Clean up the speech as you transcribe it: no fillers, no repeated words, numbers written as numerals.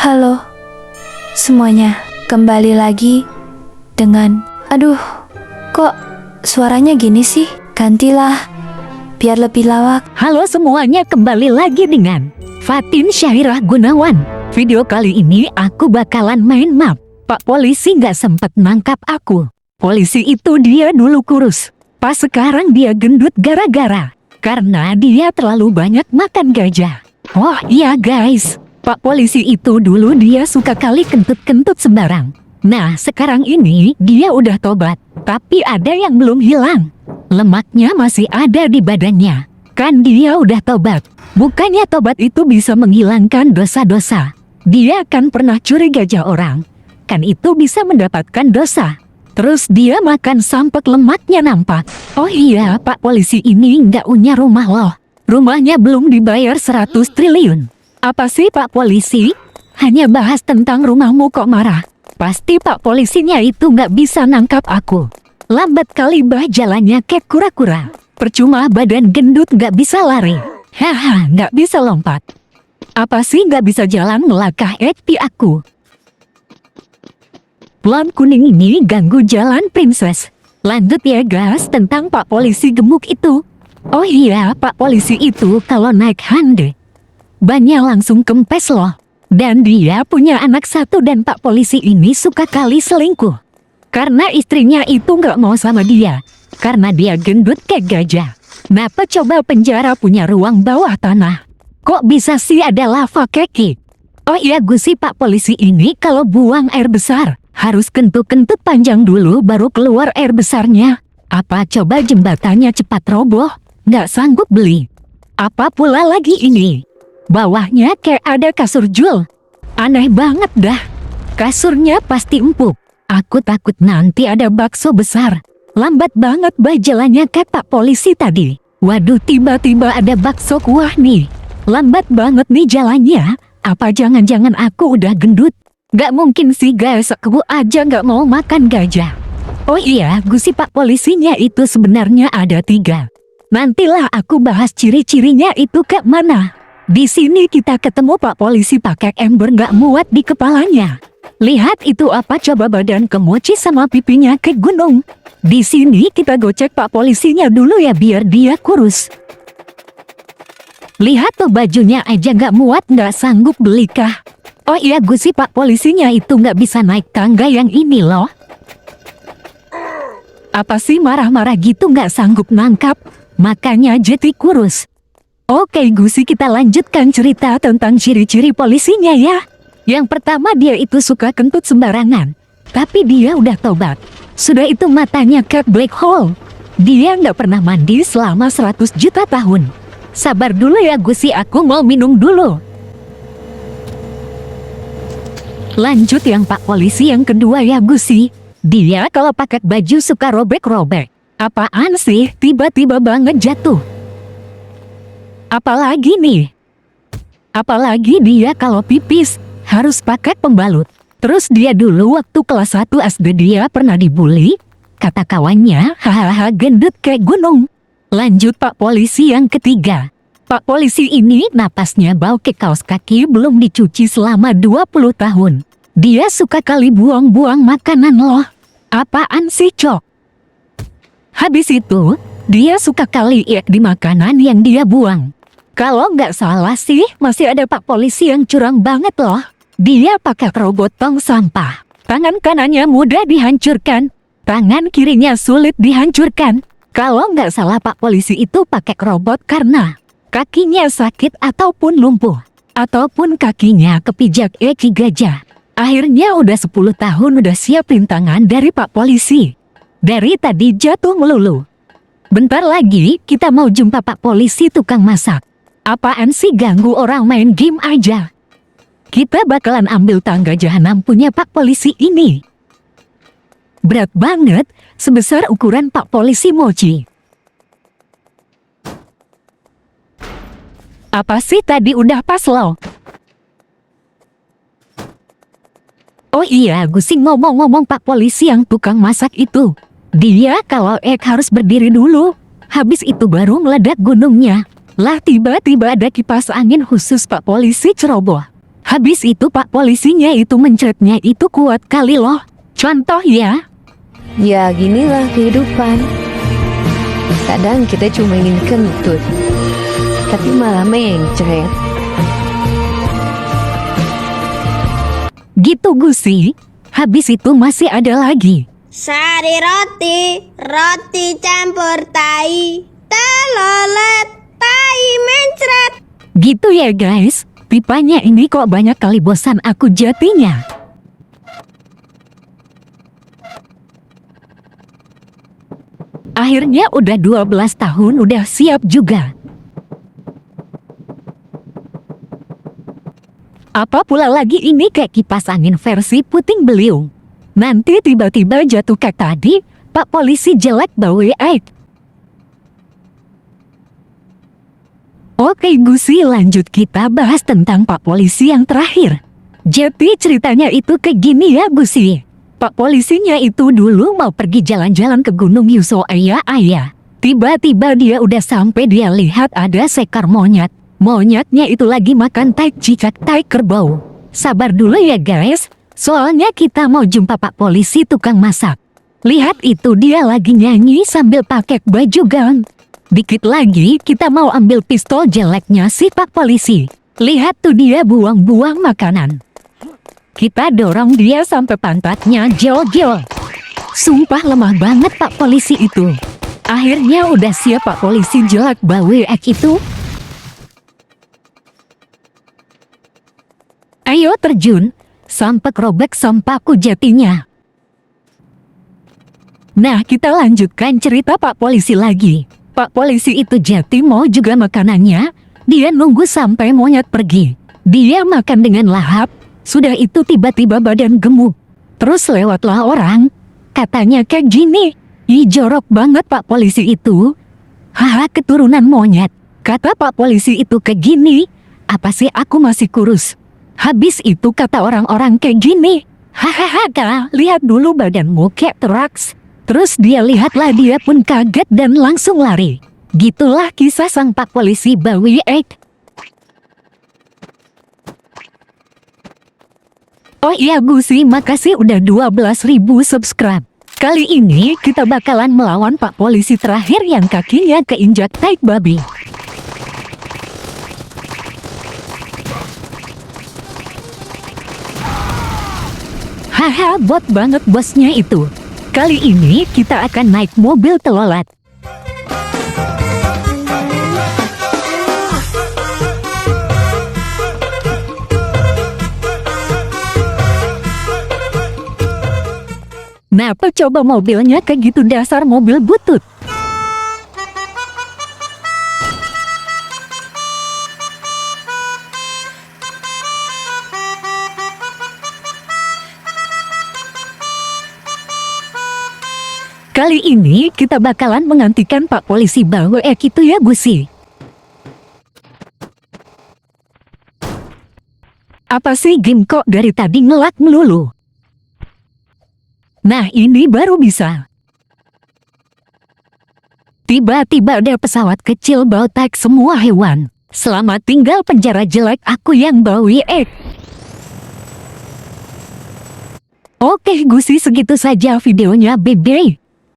Halo semuanya, kembali lagi dengan kok suaranya gini sih? Gantilah biar lebih lawak. Halo semuanya, kembali lagi dengan Fatin Syahirah Gunawan. Video kali ini aku bakalan main map. Pak polisi nggak sempet nangkap aku. Polisi itu dia dulu kurus, pas sekarang dia gendut karena dia terlalu banyak makan gajah. Oh iya guys, Pak polisi itu dulu dia suka kali kentut-kentut sembarang. Nah sekarang ini dia udah tobat, tapi ada yang belum hilang. Lemaknya masih ada di badannya. Kan dia udah tobat. Bukannya tobat itu bisa menghilangkan dosa-dosa. Dia kan pernah curi gajah orang. Kan itu bisa mendapatkan dosa. Terus dia makan sampai lemaknya nampak. Oh iya, Pak polisi ini nggak punya rumah loh. Rumahnya belum dibayar 100 triliun. Apa sih Pak polisi? Hanya bahas tentang rumahmu kok marah. Pasti Pak polisinya itu nggak bisa nangkap aku. Lambat kali bah jalannya kayak kura-kura. Percuma badan gendut nggak bisa lari. Haha, nggak bisa lompat. Apa sih nggak bisa jalan melangkah aku? Pelan kuning ini ganggu jalan princess. Lanjut ya guys tentang Pak polisi gemuk itu. Oh iya, Pak polisi itu kalau naik hande bannya langsung kempes loh. Dan dia punya anak satu dan Pak polisi ini suka kali selingkuh. Karena istrinya itu nggak mau sama dia. Karena dia gendut kayak gajah. Kenapa coba penjara punya ruang bawah tanah? Kok bisa sih ada lava keki? Oh iya gusi, Pak polisi ini kalau buang air besar harus kentut-kentut panjang dulu baru keluar air besarnya. Apa coba jembatannya cepat roboh? Nggak sanggup beli. Apa pula lagi ini? Bawahnya kayak ada kasur jul. Aneh banget dah. Kasurnya pasti empuk. Aku takut nanti ada bakso besar. Lambat banget bah jalannya kayak Pak polisi tadi. Waduh, tiba-tiba ada bakso kuah nih. Lambat banget nih jalannya. Apa jangan-jangan aku udah gendut? Gak mungkin sih guys, aku aja gak mau makan gajah. Oh iya, gusi Pak polisinya itu sebenarnya ada 3. Nantilah aku bahas ciri-cirinya itu kayak mana. Di sini kita ketemu Pak polisi pakai ember gak muat di kepalanya. Lihat itu apa coba, badan kemoci sama pipinya kayak gunung. Di sini kita gocek Pak polisinya dulu ya biar dia kurus. Lihat tuh bajunya aja gak muat, gak sanggup belikah. Oh iya gusi, Pak polisinya itu gak bisa naik tangga yang ini loh. Apa sih marah-marah gitu gak sanggup nangkap? Makanya jadi kurus. Oke gusi, kita lanjutkan cerita tentang ciri-ciri polisinya ya. Yang pertama, dia itu suka kentut sembarangan. Tapi dia udah tobat. Sudah itu matanya kayak black hole. Dia nggak pernah mandi selama 100 juta tahun. Sabar dulu ya gusi, aku mau minum dulu. Lanjut yang Pak polisi yang kedua ya gusi. Dia kalau pakai baju suka robek-robek. Apaan sih tiba-tiba banget jatuh? Apalagi nih? Apalagi dia kalau pipis harus pakai pembalut. Terus dia dulu waktu kelas 1 SD dia pernah dibully. Kata kawannya, hahaha gendut kayak gunung. Lanjut Pak polisi yang ketiga. Pak polisi ini napasnya bau kayak kaos kaki belum dicuci selama 20 tahun. Dia suka kali buang-buang makanan loh. Apaan sih cok? Habis itu, dia suka kali di makanan yang dia buang. Kalau nggak salah sih, masih ada Pak polisi yang curang banget loh. Dia pakai robot tong sampah. Tangan kanannya mudah dihancurkan. Tangan kirinya sulit dihancurkan. Kalau nggak salah Pak polisi itu pakai robot karena kakinya sakit ataupun lumpuh. Ataupun kakinya kepijak gajah. Akhirnya udah 10 tahun udah siap rintangan dari Pak polisi. Dari tadi jatuh melulu. Bentar lagi kita mau jumpa Pak polisi tukang masak. Apaan sih ganggu orang main game aja. Kita bakalan ambil tangga jahanam punya Pak polisi ini. Berat banget, sebesar ukuran Pak polisi mochi. Apa sih tadi udah pas loh. Oh iya gusi, ngomong-ngomong Pak polisi yang tukang masak itu. Dia kalau harus berdiri dulu. Habis itu baru meledak gunungnya. Lah tiba-tiba ada kipas angin khusus Pak polisi ceroboh. Habis itu pak polisinya itu mencretnya itu kuat kali loh. Contoh ya. Ya ginilah kehidupan. Kadang kita cuma ingin kentut, tapi malah mencret. Gitu Gusi. Habis itu masih ada lagi. Sari roti campur tai, telolet, tai mencret. Gitu ya guys. Pipanya ini kok banyak kali bosan aku jatinya. Akhirnya udah 12 tahun udah siap juga. Apa pula lagi ini kayak kipas angin versi puting beliung. Nanti tiba-tiba jatuh kayak tadi, Pak Polisi jelek bau air. Oke Gusi, lanjut kita bahas tentang Pak Polisi yang terakhir. Jadi ceritanya itu kayak gini ya Gusi. Pak Polisinya itu dulu mau pergi jalan-jalan ke Gunung Yusoaya. Tiba-tiba dia udah sampai, dia lihat ada seekor monyet. Monyetnya itu lagi makan tai cicak tai kerbau. Sabar dulu ya guys, soalnya kita mau jumpa Pak Polisi tukang masak. Lihat itu dia lagi nyanyi sambil pakai baju gaun. Dikit lagi kita mau ambil pistol jeleknya si Pak Polisi. Lihat tuh dia buang-buang makanan. Kita dorong dia sampai pantatnya jol-jol. Sumpah lemah banget Pak Polisi itu. Akhirnya udah siap Pak Polisi jelek bau itu. Ayo terjun, sampai robek sampahku jatinya. Nah kita lanjutkan cerita Pak Polisi lagi. Pak Polisi itu jati mau juga makanannya. Dia nunggu sampai monyet pergi. Dia makan dengan lahap. Sudah itu tiba-tiba badan gemuk. Terus lewatlah orang. Katanya kayak gini. Ih jorok banget Pak Polisi itu. Haha keturunan monyet. Kata Pak Polisi itu kayak gini. Apa sih aku masih kurus? Habis itu kata orang-orang kayak gini. Hahaha kak, lihat dulu badanmu kayak traks. Terus dia lihatlah, dia pun kaget dan langsung lari. Gitulah kisah sang Pak Polisi Bawi Ek. Oh iya Gusi, makasih udah 12.000 subscribe. Kali ini kita bakalan melawan Pak Polisi terakhir yang kakinya keinjak tai babi. Haha, bot banget bosnya itu. Kali ini kita akan naik mobil telolet. Nah, coba mobilnya kayak gitu, dasar mobil butut. Kali ini kita bakalan menggantikan Pak Polisi Bawi Ek itu ya Gusi. Apa sih game kok dari tadi ngelak melulu? Nah ini baru bisa. Tiba-tiba ada pesawat kecil bawa tag semua hewan. Selamat tinggal penjara jelek aku yang Bawi Ek. Oke Gusi, segitu saja videonya, bye-bye.